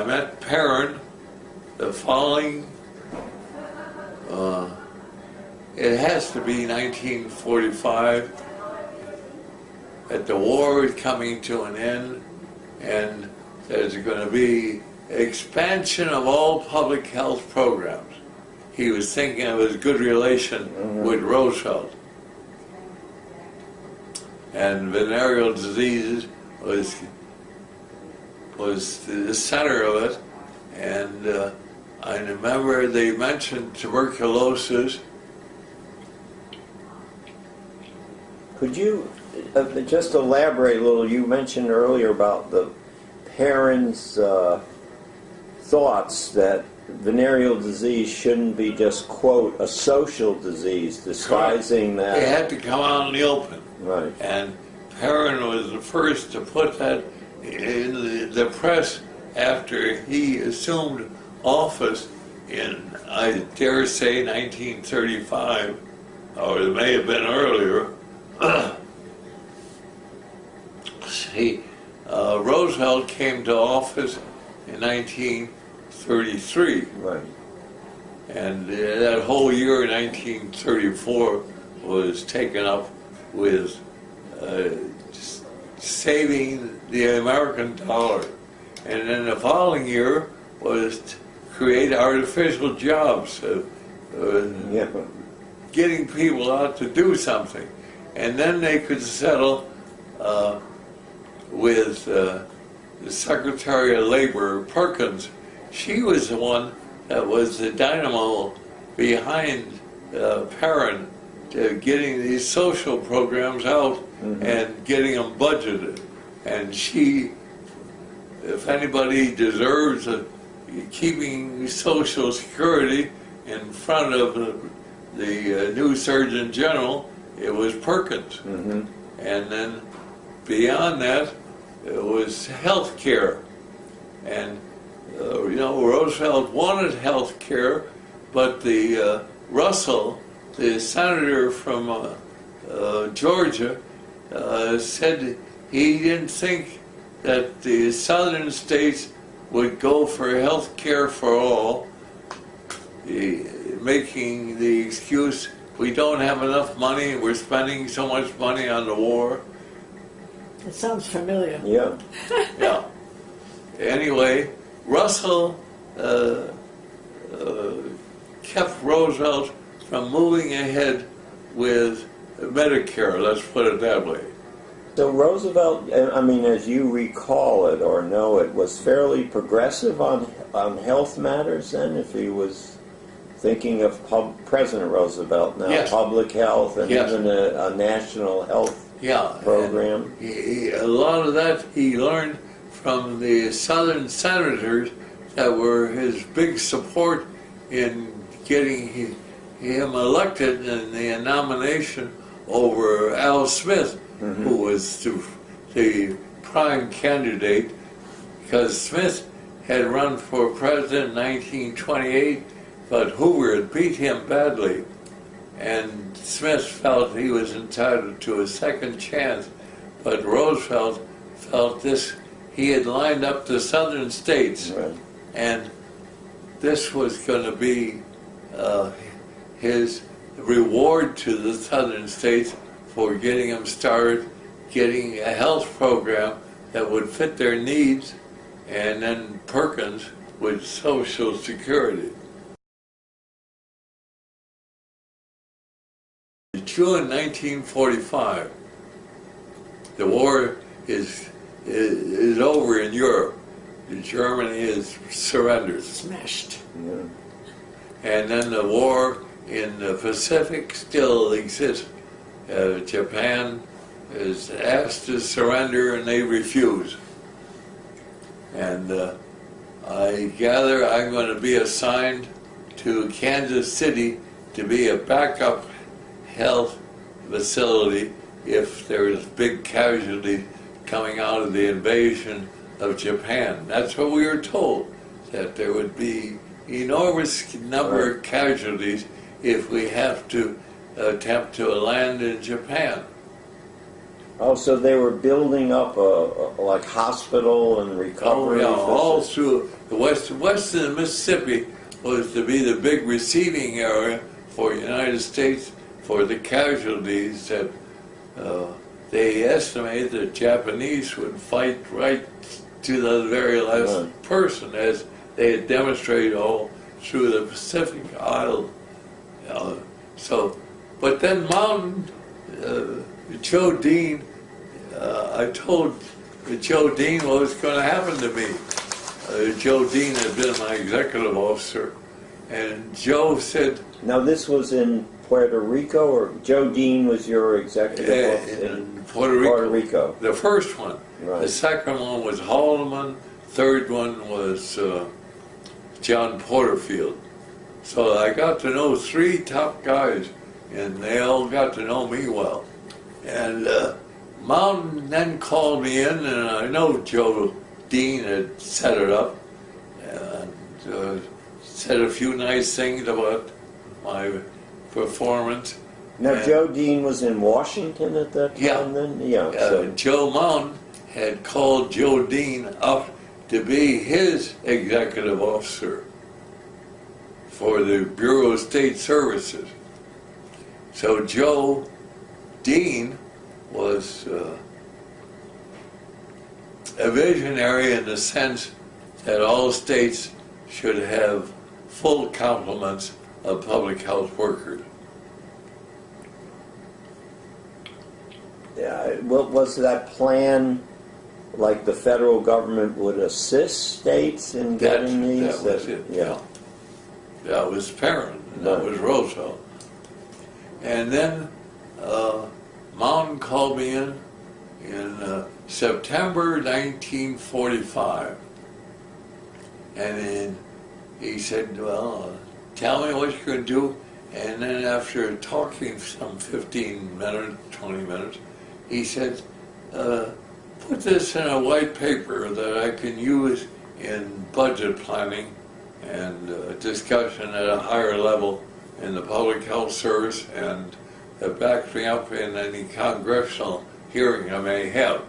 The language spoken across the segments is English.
I met Perrin the following, it has to be 1945, that the war is coming to an end, and there's going to be expansion of all public health programs. He was thinking of his good relation with Roosevelt. And venereal diseases was the center of it. And I remember they mentioned tuberculosis. Could you just elaborate a little? You mentioned earlier about the parents' thoughts that venereal disease shouldn't be just, quote, a social disease, disguising that. It had to come out in the open. Right. And Perrin was the first to put that in the press after he assumed office in, I dare say, 1935, or it may have been earlier. Roosevelt came to office in 1933. Right. And that whole year, 1934, was taken up with saving the American dollar. And then the following year was to create artificial jobs, getting people out to do something. And then they could settle with the Secretary of Labor, Perkins. She was the one that was the dynamo behind Perrin to getting these social programs out and getting them budgeted. And she, if anybody deserves keeping Social Security in front of the new Surgeon General, it was Perkins. And then beyond that, it was health care. And you know, Roosevelt wanted health care, but the Russell, the senator from Georgia, said he didn't think that the southern states would go for health care for all, making the excuse, we don't have enough money, we're spending so much money on the war. It sounds familiar. Yeah. Yeah. Anyway, Russell kept Roosevelt from moving ahead with Medicare, let's put it that way. So Roosevelt, I mean, as you recall it or know it, was fairly progressive on health matters then, if he was thinking of President Roosevelt now, yes. Public health and yes. even a national health program. A lot of that he learned from the Southern senators that were his big support in getting him elected in the nomination over Al Smith, who was the prime candidate, because Smith had run for president in 1928, but Hoover had beat him badly, and Smith felt he was entitled to a second chance, but Roosevelt felt this, he had lined up the southern states, and this was going to be his reward to the southern states for getting them started, getting a health program that would fit their needs, and then Perkins with Social Security. June 1945, the war is over in Europe. Germany is surrendered. Smashed. Yeah. And then the war in the Pacific still exists. Japan is asked to surrender and they refuse. And I gather I'm going to be assigned to Kansas City to be a backup health facility if there's big casualties coming out of the invasion of Japan. That's what we were told, that there would be enormous number of casualties if we have to attempt to land in Japan. Oh, so they were building up a like hospital and Oh, recovery yeah, all facility. through the west of the Mississippi was to be the big receiving area for the United States for the casualties that they estimated the Japanese would fight right to the very last person, as they had demonstrated all through the Pacific Isle. But then Mountain, Joe Dean, I told Joe Dean what was going to happen to me. Joe Dean had been my executive officer, and Joe said, Now this was in Puerto Rico, or Joe Dean was your executive officer in Puerto Rico. The first one. Right. The second one was Haldeman. Third one was John Porterfield. So I got to know three top guys, and they all got to know me well. And Mountain then called me in, and I know Joe Dean had set it up and said a few nice things about my performance. Now And Joe Dean was in Washington at that time then? Yeah. So, Joe Mountain had called Joe Dean up to be his executive officer for the Bureau of State Services. So Joe Dean was a visionary in the sense that all states should have full complements of public health workers. yeah, was that plan like the federal government would assist states in getting these? That was it. Yeah. That was Perrin, and that was Roosevelt. And then Mountain called me in September 1945. And then he said, well, tell me what you're going to do. And then after talking some 15 minutes, 20 minutes, he said, put this in a white paper that I can use in budget planning and discussion at a higher level in the public health service, and that backs me up in any congressional hearing I may have.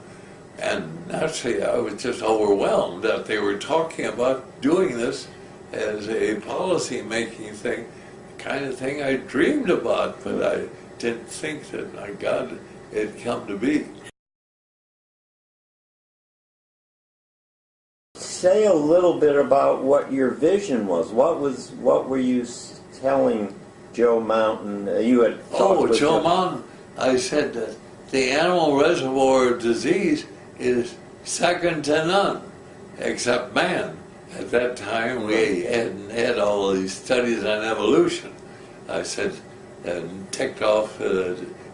And naturally, I was just overwhelmed that they were talking about doing this as a policy-making thing, the kind of thing I dreamed about, but I didn't think that, my God, it'd come to be. Say a little bit about what your vision was. What were you telling Joe Mountain? You had Oh, Joe Mountain, I said that the animal reservoir of disease is second to none, except man. At that time, we hadn't had all these studies on evolution. I said, and ticked off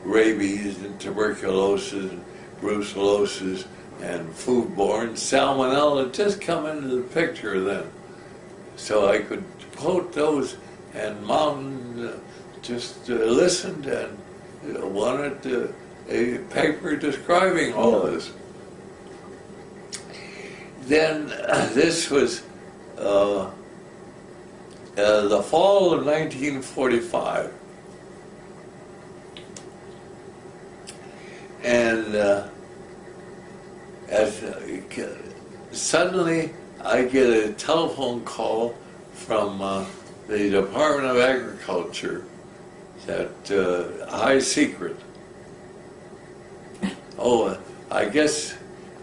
rabies and tuberculosis, and brucellosis, and foodborne. Salmonella had just come into the picture then. So I could quote those, and Mountain just listened and wanted a paper describing all this. Then this was the fall of 1945. And suddenly I get a telephone call from the Department of Agriculture, that high secret. Oh, I guess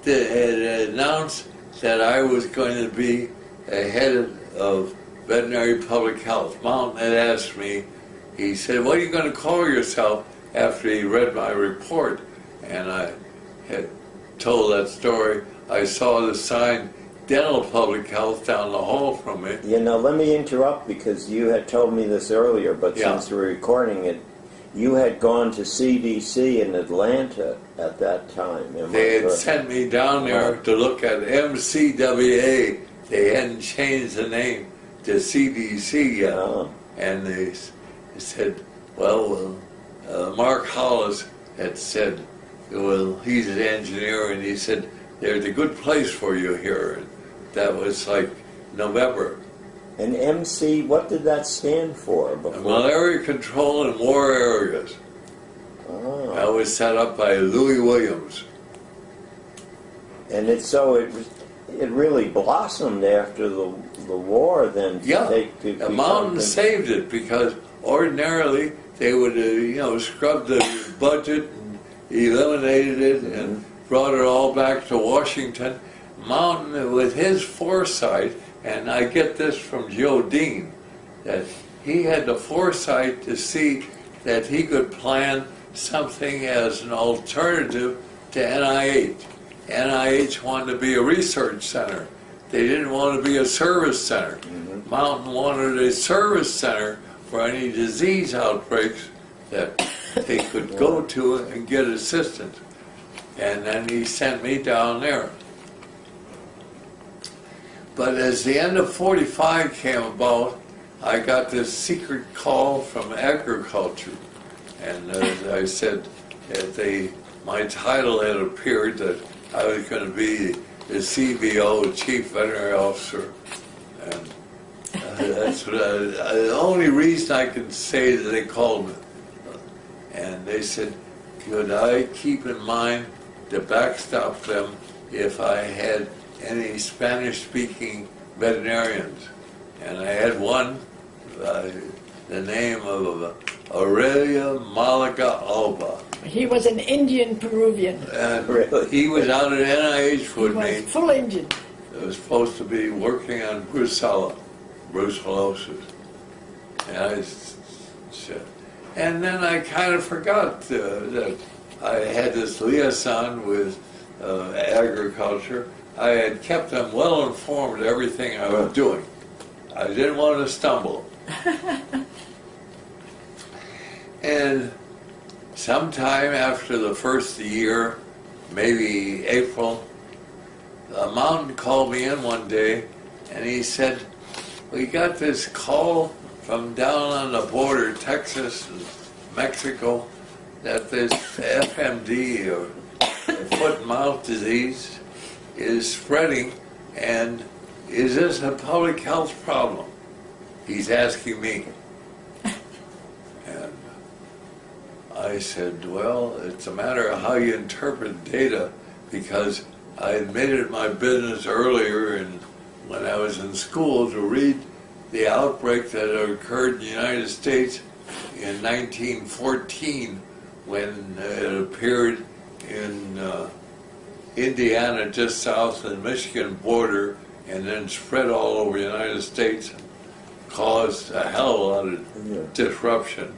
they had announced that I was going to be a head of veterinary public health. Mountain had asked me, he said, what are you going to call yourself, after he read my report? And I had told that story. I saw the sign, dental public health, down the hall from me. You know, let me interrupt, because you had told me this earlier, but since we're recording it, you had gone to CDC in Atlanta at that time. They had sent me down there to look at MCWA. They hadn't changed the name to CDC yet. And they said, well, Mark Hollis had said, well, he's an engineer, and he said, there's a good place for you here. And that was like November. And MC, what did that stand for before? Malaria control in war areas. That was set up by Louis Williams. And it really blossomed after the war. Then The mountain saved it, because ordinarily they would scrub the budget and eliminated it and brought it all back to Washington. Mountain, with his foresight, and I get this from Joe Dean, that he had the foresight to see that he could plan something as an alternative to NIH. NIH wanted to be a research center. They didn't want to be a service center. Mountain wanted a service center for any disease outbreaks that they could go to and get assistance. And then he sent me down there. But as the end of 45 came about, I got this secret call from agriculture. And as I said, my title had appeared that I was going to be the CVO, Chief Veterinary Officer. And that's what the only reason I can say that they called me. And they said, could I keep in mind to backstop them if I had any Spanish-speaking veterinarians? And I had one, the name of Aurelia Malaga Alba. He was an Indian Peruvian. And he was out at NIH with He me. was full Indian. It was supposed to be working on brucellosis. And then I kind of forgot that I had this liaison with agriculture. I had kept them well informed of everything I was doing. I didn't want to stumble. And sometime after the first year, maybe April, Mountain called me in one day, and he said, we got this call from down on the border, Texas and Mexico, that this FMD, or foot and mouth disease, is spreading, and is this a public health problem? He's asking me. And I said, well, it's a matter of how you interpret data, because I admitted my business earlier when I was in school to read the outbreak that occurred in the United States in 1914, when it appeared in Indiana, just south of the Michigan border, and then spread all over the United States and caused a hell of a lot of disruption.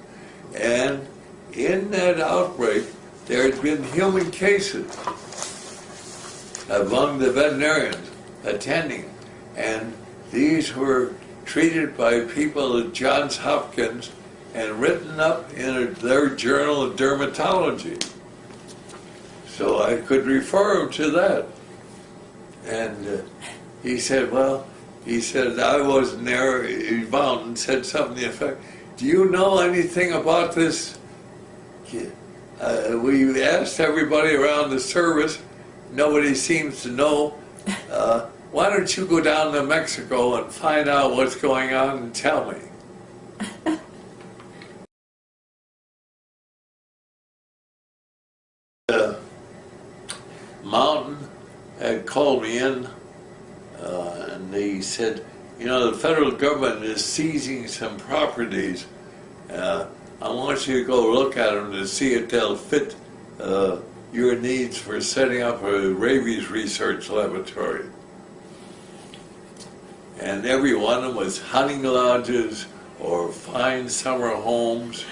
And in that outbreak, there had been human cases among the veterinarians attending, and these were treated by people at Johns Hopkins and written up in their journal of dermatology. So I could refer him to that. And he said, I wasn't there. Mountain said something to the effect, do you know anything about this? We asked everybody around the service. Nobody seems to know. Why don't you go down to Mexico and find out what's going on and tell me? Mountain had called me in, and they said, the federal government is seizing some properties. I want you to go look at them to see if they'll fit your needs for setting up a rabies research laboratory. And every one of them was hunting lodges or fine summer homes,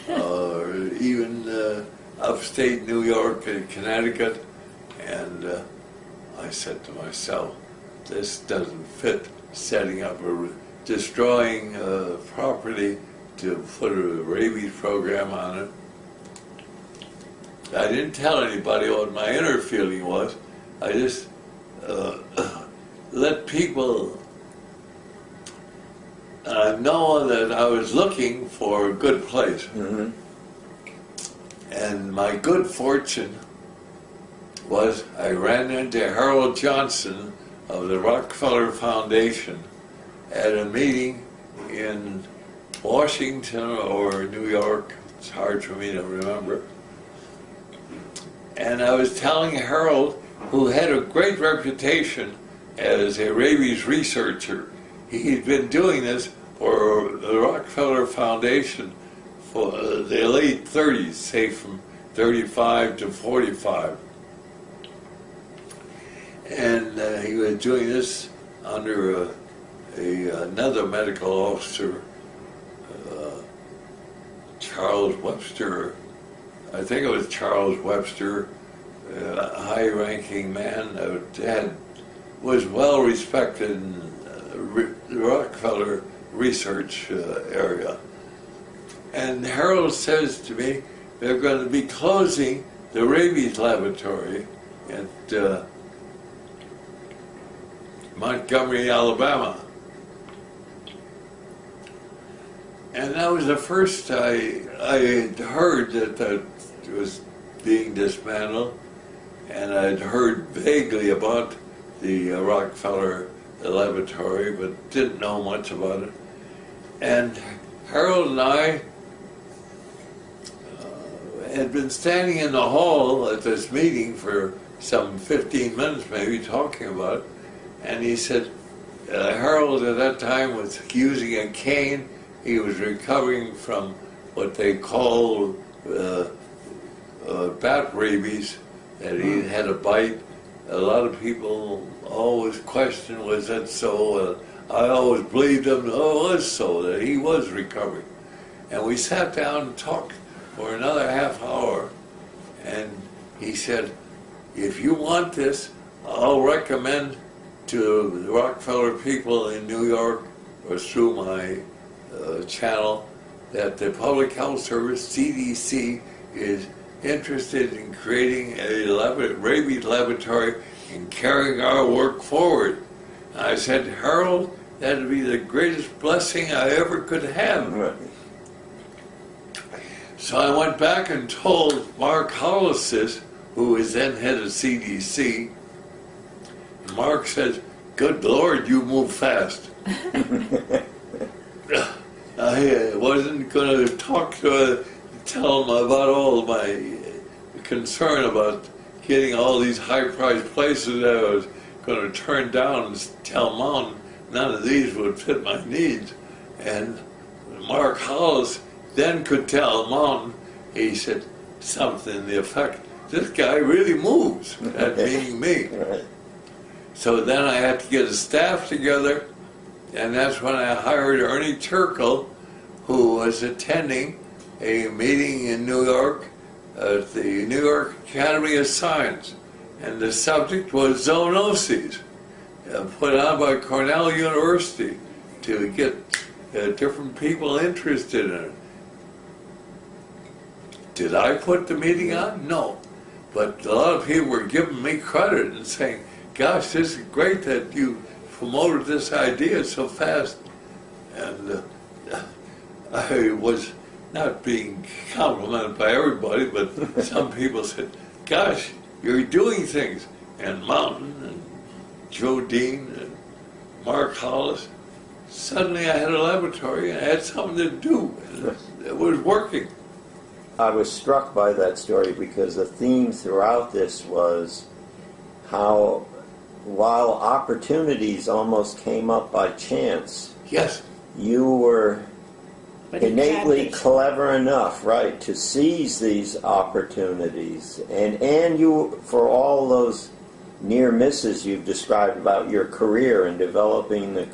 or even upstate New York and Connecticut. And I said to myself, this doesn't fit, setting up destroying property to put a rabies program on it. I didn't tell anybody what my inner feeling was. I just let people know that I was looking for a good place. Mm-hmm. And my good fortune was I ran into Harold Johnson of the Rockefeller Foundation at a meeting in Washington or New York. It's hard for me to remember. And I was telling Harold, who had a great reputation as a rabies researcher, he'd been doing this for the Rockefeller Foundation for the late 30s, say from 35 to 45. And he was doing this under another medical officer, Charles Webster. I think it was Charles Webster, a high-ranking man that was well respected in the Rockefeller research area. And Harold says to me, they're going to be closing the rabies laboratory at Montgomery, Alabama. And that was the first I had heard that was being dismantled, and I'd heard vaguely about the Rockefeller laboratory, but didn't know much about it. And Harold and I had been standing in the hall at this meeting for some 15 minutes maybe, talking about it, and he said, Harold at that time was using a cane. He was recovering from what they call bat rabies, that he had a bite. A lot of people always questioned, was that so? I always believed him, oh, it was so, that he was recovering. And we sat down and talked for another half hour, and he said, if you want this, I'll recommend to the Rockefeller people in New York, or through my channel, that the Public Health Service, CDC, is interested in creating a rabies laboratory and carrying our work forward. And I said, Harold, that'd be the greatest blessing I ever could have. Right. So I went back and told Mark Hollis this, who was then head of CDC. And Mark said, good Lord, you move fast. I wasn't going to tell him about all my concern about getting all these high-priced places that I was going to turn down and tell Mom none of these would fit my needs. And Mark Hollis then could tell Mom, he said something to the effect, this guy really moves, that being me. Right. So then I had to get a staff together, and that's when I hired Ernie Turkle, who was attending a meeting in New York at the New York Academy of Science, and the subject was zoonoses, put on by Cornell University to get different people interested in it. Did I put the meeting on? No. But a lot of people were giving me credit and saying, gosh, this is great that you promoted this idea so fast. And I was not being complimented by everybody, but some people said, gosh, you're doing things. And Mountain and Joe Dean and Mark Hollis, suddenly I had a laboratory and I had something to do. And it was working. I was struck by that story because the theme throughout this was how, while opportunities almost came up by chance, Yes. you were But he innately grabbed it. clever enough, right, to seize these opportunities. And you, for all those near misses you've described about your career and developing the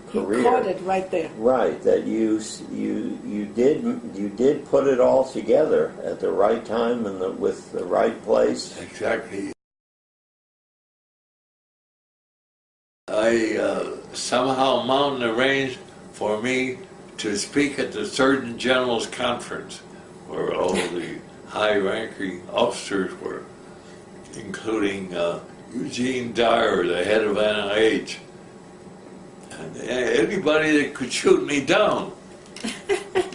career. He caught it right there. Right, that you did put it all together at the right time and with the right place. Exactly. I somehow Mountain arranged for me to speak at the Surgeon General's conference, where all the high-ranking officers were, including Eugene Dyer, the head of NIH, and anybody that could shoot me down.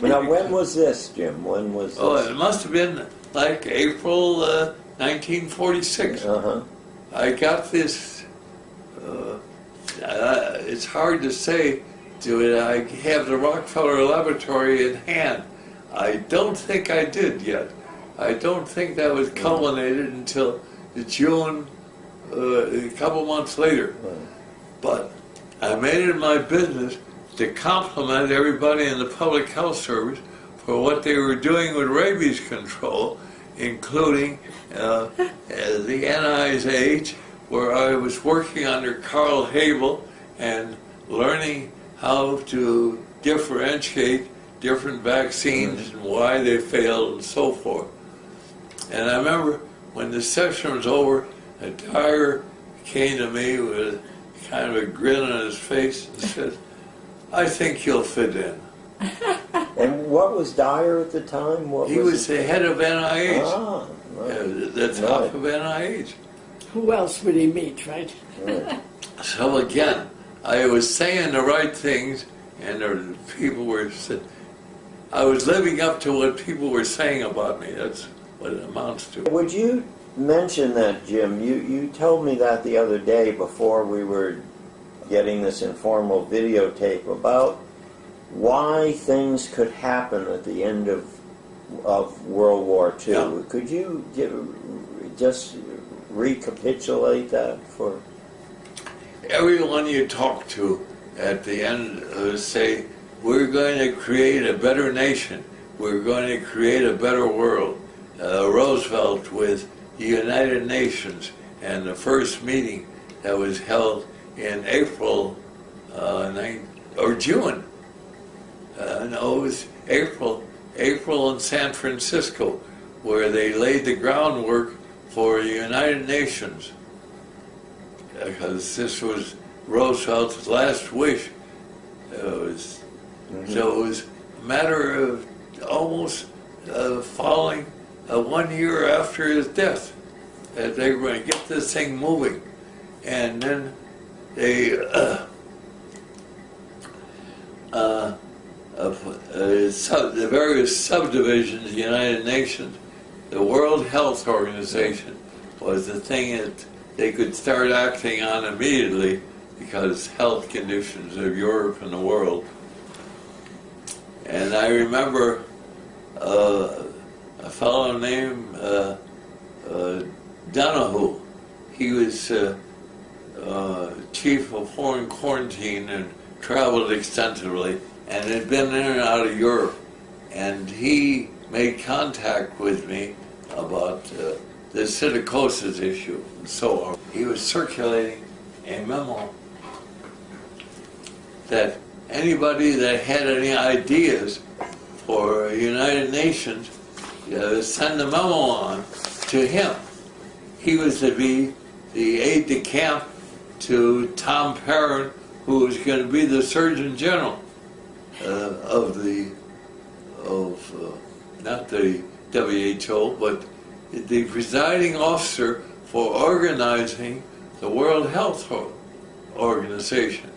Now, when was this, Jim? When was this? Oh, it must have been like April 1946. Uh-huh. I got this, it's hard to say, I have the Rockefeller Laboratory in hand. I don't think I did yet. I don't think that was culminated until June, a couple months later. But I made it my business to compliment everybody in the public health service for what they were doing with rabies control, including the NIH, where I was working under Carl Habel and learning how to differentiate different vaccines and why they failed and so forth. And I remember when the session was over, a Dyer came to me with kind of a grin on his face and said, "I think you'll fit in." And what was Dyer at the time? He was the head of NIH, Ah, right. the top of NIH. Who else would he meet, right? Right. So again, I was saying the right things, and the people were saying, I was living up to what people were saying about me. That's what it amounts to. Would you mention that, Jim? You told me that the other day before we were getting this informal videotape about why things could happen at the end of World War II. Yeah. Could you just recapitulate that for... Everyone you talk to at the end say, we're going to create a better nation. We're going to create a better world. Roosevelt with the United Nations and the first meeting that was held in April or June. No, it was April in San Francisco, where they laid the groundwork for the United Nations. Because this was Roosevelt's last wish. So it was a matter of almost following 1 year after his death that they were going to get this thing moving. And then they the various subdivisions of the United Nations, the World Health Organization was the thing that they could start acting on immediately because health conditions of Europe and the world. And I remember a fellow named Donahue. He was chief of foreign quarantine and traveled extensively and had been in and out of Europe. And he made contact with me about the psittacosis issue and so on. He was circulating a memo that anybody that had any ideas for United Nations, send a memo on to him. He was to be the aide-de-camp to Tom Perrin, who was going to be the Surgeon General not the WHO, but the presiding officer for organizing the World Health Organization.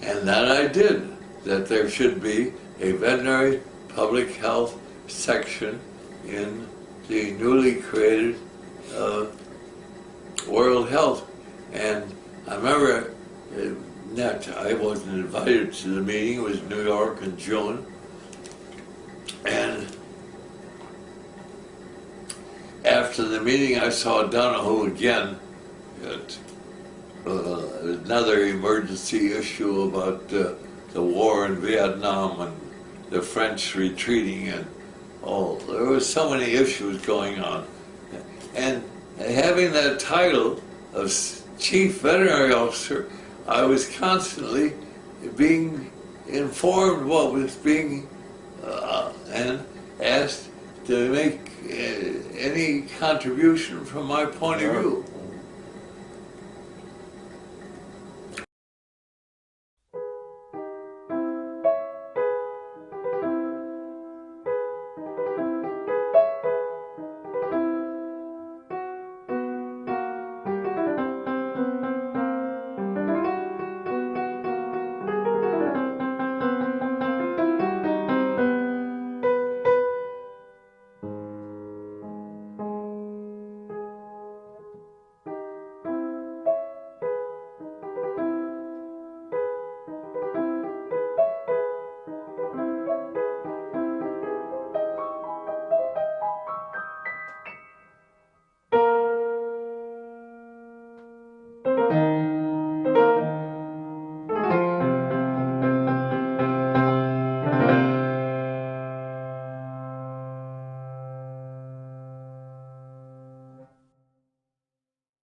And that I did, that there should be a veterinary public health section in the newly created World Health. And I remember I wasn't invited to the meeting. It was New York in June. And after the meeting, I saw Donahue again at another emergency issue about the war in Vietnam and the French retreating and all. There were so many issues going on. And having that title of Chief Veterinary Officer, I was constantly being informed what was being and asked to make any contribution from my point of view.